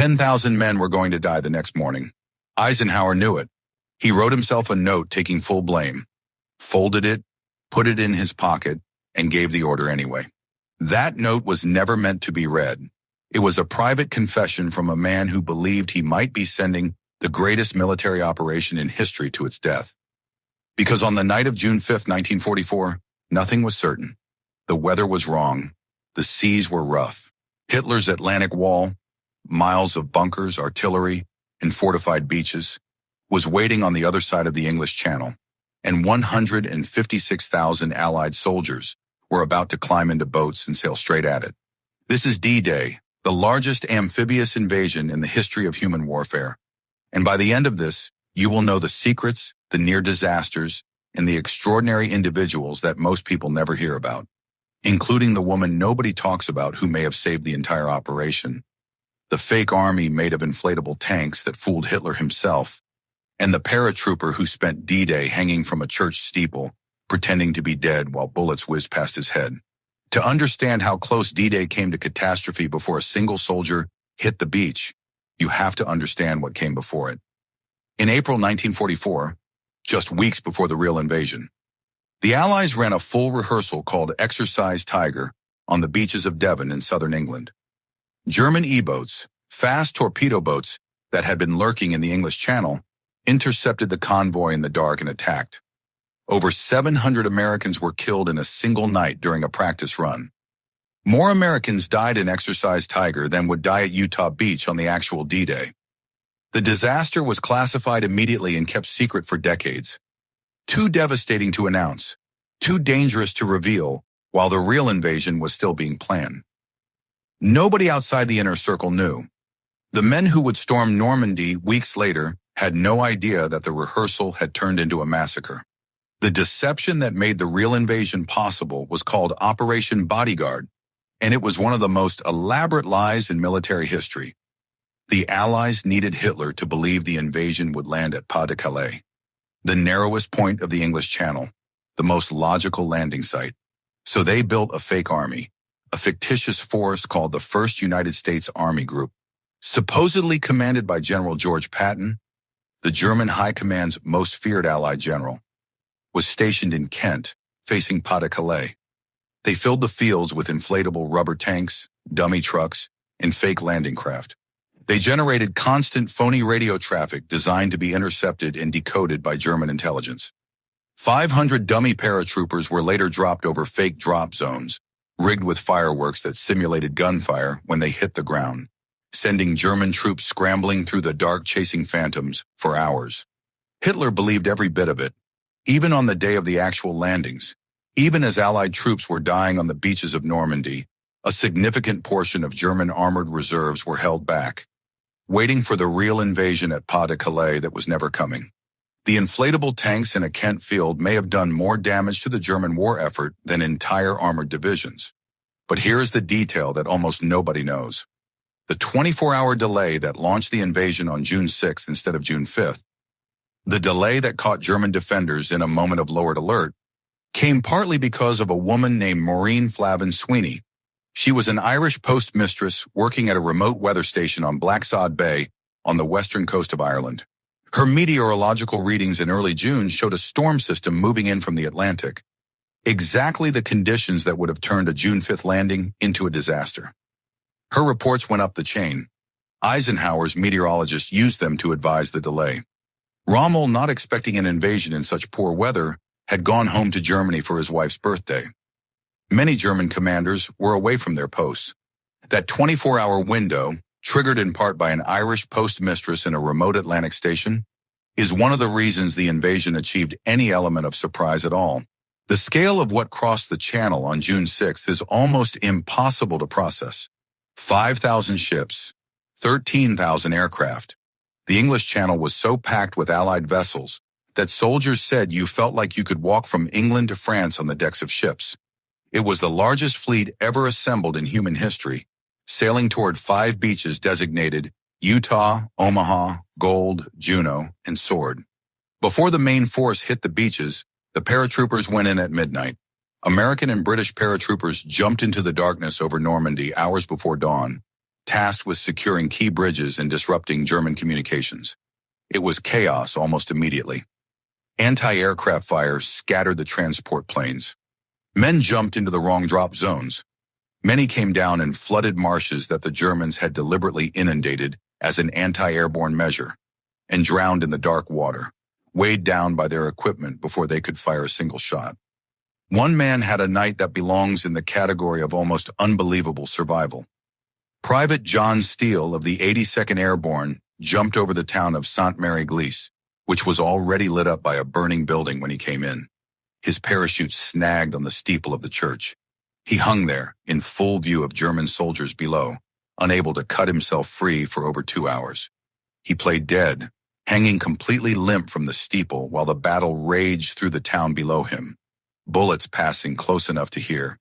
10,000 men were going to die the next morning. Eisenhower knew it. He wrote himself a note taking full blame, folded it, put it in his pocket, and gave the order anyway. That note was never meant to be read. It was a private confession from a man who believed he might be sending the greatest military operation in history to its death. Because on the night of June 5, 1944, nothing was certain. The weather was wrong. The seas were rough. Hitler's Atlantic Wall, miles of bunkers, artillery, and fortified beaches, was waiting on the other side of the English Channel, and 156,000 Allied soldiers were about to climb into boats and sail straight at it. This is D-Day, the largest amphibious invasion in the history of human warfare. And by the end of this, you will know the secrets, the near disasters, and the extraordinary individuals that most people never hear about, including the woman nobody talks about who may have saved the entire operation, the fake army made of inflatable tanks that fooled Hitler himself, and the paratrooper who spent D-Day hanging from a church steeple, pretending to be dead while bullets whizzed past his head. To understand how close D-Day came to catastrophe before a single soldier hit the beach, you have to understand what came before it. In April 1944, just weeks before the real invasion, the Allies ran a full rehearsal called Exercise Tiger on the beaches of Devon in southern England. German E-boats, fast torpedo boats that had been lurking in the English Channel, intercepted the convoy in the dark and attacked. Over 700 Americans were killed in a single night during a practice run. More Americans died in Exercise Tiger than would die at Utah Beach on the actual D-Day. The disaster was classified immediately and kept secret for decades. Too devastating to announce, too dangerous to reveal, while the real invasion was still being planned. Nobody outside the inner circle knew. The men who would storm Normandy weeks later had no idea that the rehearsal had turned into a massacre. The deception that made the real invasion possible was called Operation Bodyguard, and it was one of the most elaborate lies in military history. The Allies needed Hitler to believe the invasion would land at Pas-de-Calais, the narrowest point of the English Channel, the most logical landing site. So they built a fake army, a fictitious force called the 1st United States Army Group, supposedly commanded by General George Patton, the German High Command's most feared Allied general, was stationed in Kent, facing Pas-de-Calais. They filled the fields with inflatable rubber tanks, dummy trucks, and fake landing craft. They generated constant phony radio traffic designed to be intercepted and decoded by German intelligence. 500 dummy paratroopers were later dropped over fake drop zones, rigged with fireworks that simulated gunfire when they hit the ground, sending German troops scrambling through the dark chasing phantoms for hours. Hitler believed every bit of it, even on the day of the actual landings. Even as Allied troops were dying on the beaches of Normandy, a significant portion of German armored reserves were held back, waiting for the real invasion at Pas-de-Calais that was never coming. The inflatable tanks in a Kent field may have done more damage to the German war effort than entire armored divisions. But here is the detail that almost nobody knows. The 24-hour delay that launched the invasion on June 6th instead of June 5th, the delay that caught German defenders in a moment of lowered alert, came partly because of a woman named Maureen Flavin Sweeney. She was an Irish postmistress working at a remote weather station on Blacksod Bay on the western coast of Ireland. Her meteorological readings in early June showed a storm system moving in from the Atlantic, exactly the conditions that would have turned a June 5th landing into a disaster. Her reports went up the chain. Eisenhower's meteorologist used them to advise the delay. Rommel, not expecting an invasion in such poor weather, had gone home to Germany for his wife's birthday. Many German commanders were away from their posts. That 24-hour window, triggered in part by an Irish postmistress in a remote Atlantic station, is one of the reasons the invasion achieved any element of surprise at all. The scale of what crossed the Channel on June 6th is almost impossible to process. 5,000 ships, 13,000 aircraft. The English Channel was so packed with Allied vessels that soldiers said you felt like you could walk from England to France on the decks of ships. It was the largest fleet ever assembled in human history, sailing toward 5 beaches designated Utah, Omaha, Gold, Juno, and Sword. Before the main force hit the beaches, the paratroopers went in at midnight. American and British paratroopers jumped into the darkness over Normandy hours before dawn, tasked with securing key bridges and disrupting German communications. It was chaos almost immediately. Anti-aircraft fire scattered the transport planes. Men jumped into the wrong drop zones. Many came down in flooded marshes that the Germans had deliberately inundated as an anti-airborne measure, and drowned in the dark water, weighed down by their equipment before they could fire a single shot. One man had a night that belongs in the category of almost unbelievable survival. Private John Steele of the 82nd Airborne jumped over the town of Sainte-Mère-Église, which was already lit up by a burning building when he came in. His parachute snagged on the steeple of the church. He hung there, in full view of German soldiers below, unable to cut himself free for over 2 hours. He played dead, hanging completely limp from the steeple while the battle raged through the town below him, bullets passing close enough to hear.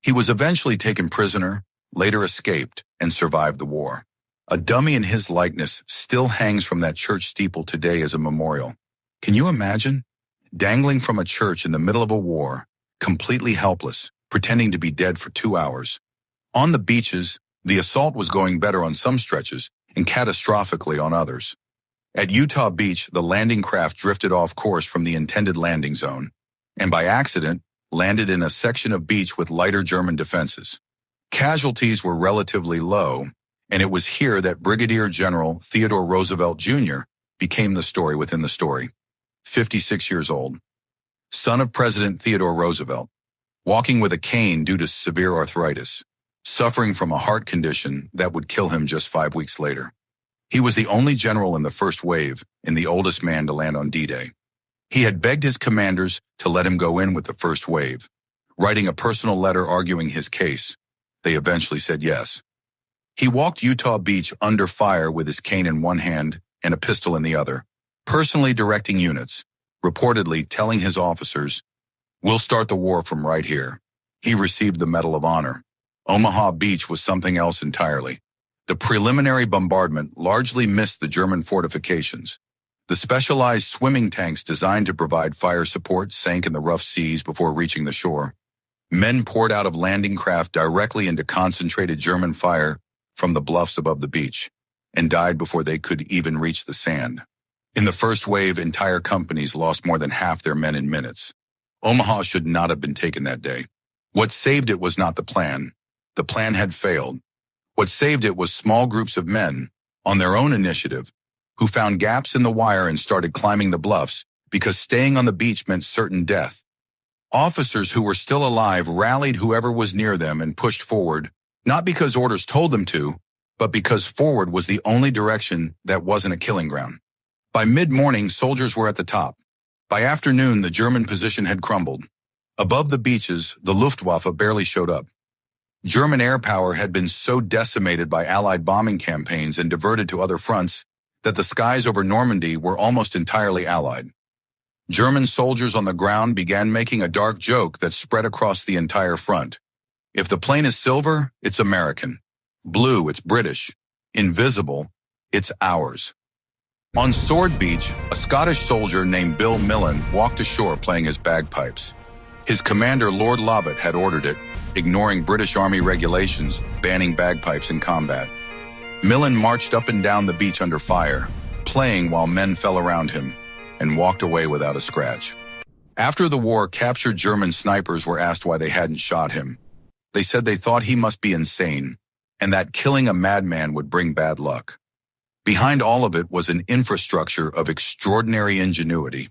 He was eventually taken prisoner, later escaped, and survived the war. A dummy in his likeness still hangs from that church steeple today as a memorial. Can you imagine? Dangling from a church in the middle of a war, completely helpless, pretending to be dead for 2 hours. On the beaches, the assault was going better on some stretches and catastrophically on others. At Utah Beach, the landing craft drifted off course from the intended landing zone, and by accident, landed in a section of beach with lighter German defenses. Casualties were relatively low, and it was here that Brigadier General Theodore Roosevelt Jr. became the story within the story. 56 years old, son of President Theodore Roosevelt, walking with a cane due to severe arthritis, suffering from a heart condition that would kill him just 5 weeks later. He was the only general in the first wave and the oldest man to land on D-Day. He had begged his commanders to let him go in with the first wave, writing a personal letter arguing his case. They eventually said yes. He walked Utah Beach under fire with his cane in one hand and a pistol in the other, personally directing units, reportedly telling his officers, "We'll start the war from right here." He received the Medal of Honor. Omaha Beach was something else entirely. The preliminary bombardment largely missed the German fortifications. The specialized swimming tanks designed to provide fire support sank in the rough seas before reaching the shore. Men poured out of landing craft directly into concentrated German fire from the bluffs above the beach, and died before they could even reach the sand. In the first wave, entire companies lost more than half their men in minutes. Omaha should not have been taken that day. What saved it was not the plan. The plan had failed. What saved it was small groups of men, on their own initiative, who found gaps in the wire and started climbing the bluffs because staying on the beach meant certain death. Officers who were still alive rallied whoever was near them and pushed forward, not because orders told them to, but because forward was the only direction that wasn't a killing ground. By mid-morning, soldiers were at the top. By afternoon, the German position had crumbled. Above the beaches, the Luftwaffe barely showed up. German air power had been so decimated by Allied bombing campaigns and diverted to other fronts that the skies over Normandy were almost entirely Allied. German soldiers on the ground began making a dark joke that spread across the entire front. If the plane is silver, it's American. Blue, it's British. Invisible, it's ours. On Sword Beach, a Scottish soldier named Bill Millen walked ashore playing his bagpipes. His commander, Lord Lovat, had ordered it, ignoring British Army regulations banning bagpipes in combat. Millen marched up and down the beach under fire, playing while men fell around him, and walked away without a scratch. After the war, captured German snipers were asked why they hadn't shot him. They said they thought he must be insane, and that killing a madman would bring bad luck. Behind all of it was an infrastructure of extraordinary ingenuity.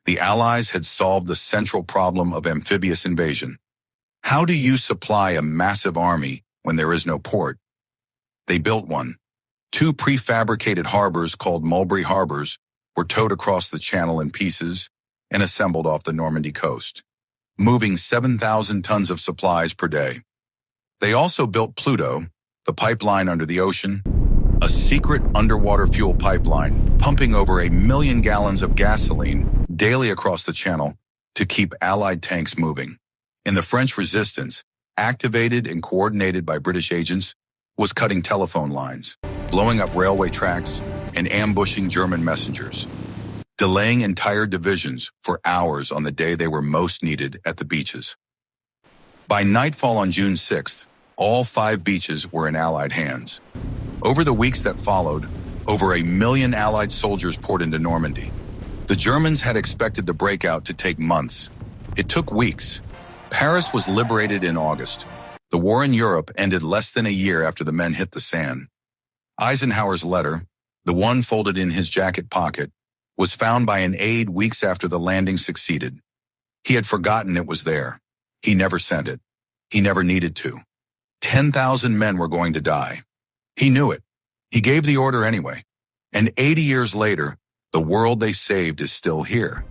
The Allies had solved the central problem of amphibious invasion. How do you supply a massive army when there is no port? They built one. 2 prefabricated harbors called Mulberry harbors were towed across the channel in pieces and assembled off the Normandy coast, moving 7,000 tons of supplies per day. They also built Pluto, the pipeline under the ocean, a secret underwater fuel pipeline pumping over 1 million gallons of gasoline daily across the channel to keep Allied tanks moving. And the French resistance, activated and coordinated by British agents, was cutting telephone lines, blowing up railway tracks, and ambushing German messengers, delaying entire divisions for hours on the day they were most needed at the beaches. By nightfall on June 6th, All 5 beaches were in Allied hands. Over the weeks that followed, over 1 million Allied soldiers poured into Normandy. The Germans had expected the breakout to take months. It took weeks. Paris was liberated in August. The war in Europe ended less than a year after the men hit the sand. Eisenhower's letter, the one folded in his jacket pocket, was found by an aide weeks after the landing succeeded. He had forgotten it was there. He never sent it. He never needed to. 10,000 men were going to die. He knew it. He gave the order anyway. And 80 years later, the world they saved is still here.